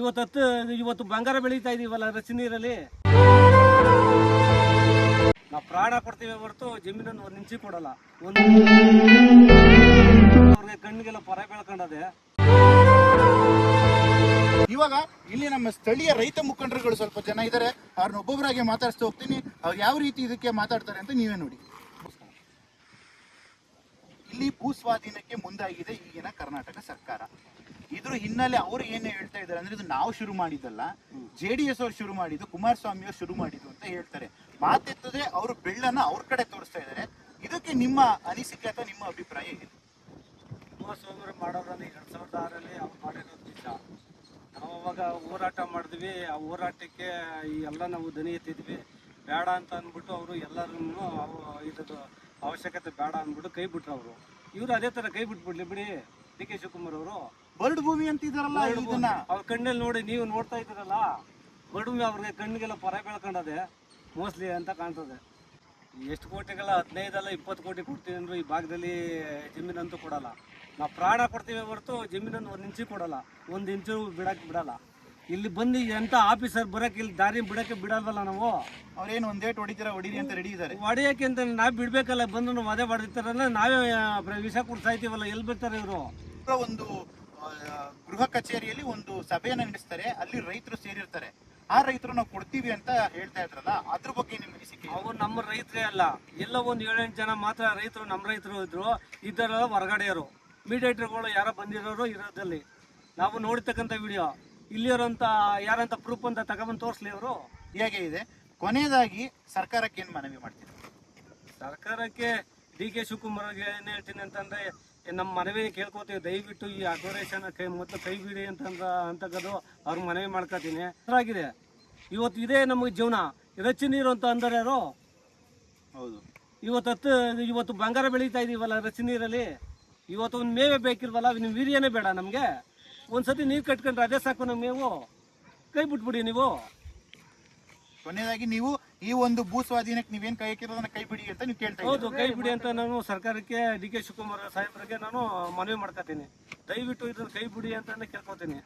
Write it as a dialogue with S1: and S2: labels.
S1: ಇವತ್ತು ಬಂಗಾರ ಬೆಳೀತಾ ಇದೀವಲ್ಲ ರಚಿ ನೀರಲ್ಲಿ. ನಾವು ಪ್ರಾಣ ಕೊಡ್ತೀವಿ ಹೊರತು ಜಮೀನನ್ನು ಒಂದು ಇಂಚಿ ಕೊಡಲ್ಲ. ಅವ್ರಿಗೆ ಕಣ್ಣಿಗೆಲ್ಲ ಪರ ಬೆಳ್ಕೊಂಡದೆ.
S2: ಇವಾಗ ಇಲ್ಲಿ ನಮ್ಮ ಸ್ಥಳೀಯ ರೈತ ಮುಖಂಡರುಗಳು ಸ್ವಲ್ಪ ಜನ ಇದ್ದಾರೆ, ಅವ್ರನ್ನ ಒಬ್ಬೊಬ್ಬರಾಗಿ ಮಾತಾಡಿಸ್ತಾ ಹೋಗ್ತೀನಿ. ಅವ್ರು ಯಾವ ರೀತಿ ಇದಕ್ಕೆ ಮಾತಾಡ್ತಾರೆ ಅಂತ ನೀವೇ ನೋಡಿ. ಇಲ್ಲಿ ಭೂಸ್ವಾಧೀನಕ್ಕೆ ಮುಂದಾಗಿದೆ ಈಗಿನ ಕರ್ನಾಟಕ ಸರ್ಕಾರ. ಇದ್ರ ಹಿನ್ನೆಲೆ ಅವರು ಏನು ಹೇಳ್ತಾ ಇದ್ದಾರೆ ಅಂದ್ರೆ, ಇದು ನಾವು ಶುರು ಮಾಡಿದ್ದಲ್ಲ, JDS ಅವ್ರು ಶುರು ಮಾಡಿದ್ದು, ಕುಮಾರಸ್ವಾಮಿ ಅವ್ರು ಶುರು ಮಾಡಿದ್ದು ಅಂತ ಹೇಳ್ತಾರೆ. ಮಾತೆತ್ತದೆ ಅವರು ಬೆಳ್ಳನ್ನ ಅವ್ರ ಕಡೆ ತೋರಿಸ್ತಾ ಇದ್ದಾರೆ. ಇದಕ್ಕೆ ನಿಮ್ಮ ಅನಿಸಿಕೆ ಅಥವಾ ನಿಮ್ಮ ಅಭಿಪ್ರಾಯ ಏನು?
S1: ಕುಮಾರಸ್ವಾಮಿ ಮಾಡೋದ್ರಲ್ಲಿ 2006ರಲ್ಲಿ ಅವ್ರು ಮಾಡಿರೋದು ನಿಜ. ನಾವು ಅವಾಗ ಹೋರಾಟ ಮಾಡಿದ್ವಿ. ಆ ಹೋರಾಟಕ್ಕೆ ಎಲ್ಲ ನಾವು ದನಿ ಎತ್ತಿದ್ವಿ. ಬೇಡ ಅಂತ ಅಂದ್ಬಿಟ್ಟು ಅವರು ಎಲ್ಲರನ್ನು ಇದ್ರದ್ದು ಅವಶ್ಯಕತೆ ಬೇಡ ಅಂದ್ಬಿಟ್ಟು ಕೈ ಬಿಟ್ರು ಅವರು. ಇವರು ಅದೇ ಥರ ಕೈ ಬಿಟ್ಬಿಡ್ಲಿ ಬಿಡಿ. DK ಶಿವಕುಮಾರ್ ಅವರು
S2: ಬರ್ಡ್ ಭೂಮಿ ಅಂತಿದಾರಲ್ಲ,
S1: ಅವ್ರ ಕಣ್ಣಲ್ಲಿ ನೋಡಿ, ನೀವು ನೋಡ್ತಾ ಇದ್ದೀರಲ್ಲ, ಬರ್ಡ್ ಭೂಮಿ ಅವ್ರಿಗೆ ಕಣ್ಣಿಗೆಲ್ಲ ಪರ ಬೆಳ್ಕೊಂಡದೆ ಮೋಸ್ಟ್ಲಿ ಅಂತ ಕಾಣ್ತದೆ. ಎಷ್ಟು ಕೋಟಿಗಳ 15 ಅಲ್ಲ 20 ಕೋಟಿ ಕೊಡ್ತೀವಿ ಅಂದ್ರು ಈ ಭಾಗದಲ್ಲಿ ಜಮೀನಂತೂ ಕೊಡಲ್ಲ. ನಾವು ಪ್ರಾಣ ಕೊಡ್ತೀವಿ ಹೊರತು ಜಮೀನನ್ನು ಒಂದು ಇಂಚಿ ಕೊಡಲ್ಲ, ಒಂದು ಇಂಚು ಬಿಡಕ್ಕೆ ಬಿಡಲ್ಲ. ಇಲ್ಲಿ ಬಂದು ಎಂಥ ಆಫೀಸರ್ ಬರೋಕೆ ಇಲ್ಲಿ ದಾರಿ ಬಿಡೋಕ್ಕೆ ಬಿಡಲ್ವಲ್ಲ ನಾವು.
S2: ಅವ್ರೇನು ಒಂದೇಟ್ ಹೊಡಿರಿ ಅಂತ ರೆಡಿ ಇದ್ದಾರೆ.
S1: ಹೊಡೆಯೋಕೆ ಅಂತ ನಾವು ಬಿಡಬೇಕಲ್ಲ. ಬಂದು ನಾವು ಅದೇ ಹೊಡಿತಾರಲ್ಲ, ನಾವೇ ವಿಷ ಕೊಡ್ಸಾಯ್ತೀವಲ್ಲ. ಎಲ್ಲಿ ಬರ್ತಾರೆ ಇವರು?
S2: ಒಂದು ಗೃಹ ಕಚೇರಿಯಲ್ಲಿ ಒಂದು ಸಭೆಯನ್ನ ನಡೆಸ್ತಾರೆ, ಅಲ್ಲಿ ರೈತರು ಸೇರಿರ್ತಾರೆ. ಆ ರೈತರು ನಾವು ಕೊಡ್ತೀವಿ ಅಂತ ಹೇಳ್ತಾ ಇದ್ರಲ್ಲ, ಅದ್ರ ಬಗ್ಗೆ ನಿಮ್ಮ ಅನಿಸಿಕೆ?
S1: ಅವ್ರು ನಮ್ಮ ರೈತರೇ ಅಲ್ಲ, ಎಲ್ಲ ಒಂದು 7-8 ಜನ ಮಾತ್ರ ರೈತರು, ನಮ್ಮ ರೈತರು ಇದ್ರು. ಇದರ ಹೊರಗಡೆಯವರು ಮೀಡಿಯೇಟರ್ಗಳು ಯಾರೋ ಬಂದಿರೋರು ಇರೋದಲ್ಲಿ ನಾವು ನೋಡಿರ್ತಕ್ಕಂಥ ವಿಡಿಯೋ. ಇಲ್ಲಿರೋಂಥ ಯಾರಂತ ಪ್ರೂಫ್ ಅಂತ ತಗೊಂಬಂದು ತೋರಿಸ್ಲಿ ಅವರು.
S2: ಹೇಗೆ ಇದೆ? ಕೊನೆಯದಾಗಿ ಸರ್ಕಾರಕ್ಕೆ ಏನು ಮನವಿ ಮಾಡ್ತೀವಿ?
S1: ಸರ್ಕಾರಕ್ಕೆ DK ಶಿವಕುಮಾರ್ಗೆ ಏನು ಹೇಳ್ತೀನಿ ಅಂತಂದರೆ, ನಮ್ಮ ಮನವಿ ಕೇಳ್ಕೊತೀವಿ, ದಯವಿಟ್ಟು ಈ ಅಗ್ರೇಷನ್ ಕೈ ಬಿಡಿ ಅಂತಕ್ಕದು ಅವ್ರಿಗೆ ಮನವಿ ಮಾಡ್ಕೊತೀನಿ. ಆಗಿದೆ ಇವತ್ತು ಇದೇ ನಮಗೆ ಜೀವನ. ರಚಿ ನೀರು ಅಂತ ಅಂದರೆ ಯಾರು?
S2: ಹೌದು.
S1: ಇವತ್ತು ಬಂಗಾರ ಬೆಳೀತಾ ಇದೀವಲ್ಲ ರಚಿ ನೀರಲ್ಲಿ. ಇವತ್ತು ಒಂದು ಮೇವೆ ಬೇಕಿಲ್ವಲ್ಲ, ನಿಮ್ಮ ವೀರ್ಯನೇ ಬೇಡ ನಮಗೆ. ಒಂದ್ಸತಿ ನೀರು ಕಟ್ಕೊಂಡ್ರೆ ಅದೇ ಸಾಕು ನಮ್ಮ ಮೇವು. ಕೈ ಬಿಟ್ಬಿಡಿ ನೀವು.
S2: ಕೊನೆಯದಾಗಿ ನೀವು ಈ ಒಂದು ಭೂ ಸ್ವಾಧೀನಕ್ಕೆ ನೀವೇನು ಕೈ ಹಾಕಿರೋದನ್ನ ಕೈ ಬಿಡಿ ಅಂತ ನೀವು ಕೇಳ್ತಾ
S1: ಹೌದು, ಕೈ ಬಿಡಿ ಅಂತ ನಾನು ಸರ್ಕಾರಕ್ಕೆ DK ಶಿವಕುಮಾರ್ ಸಾಹೇಬ್ರಿಗೆ ನಾನು ಮನವಿ ಮಾಡ್ಕೊತೀನಿ. ದಯವಿಟ್ಟು ಇದನ್ನು ಕೈ ಬಿಡಿ ಅಂತ ಕೇಳ್ಕೊತೀನಿ.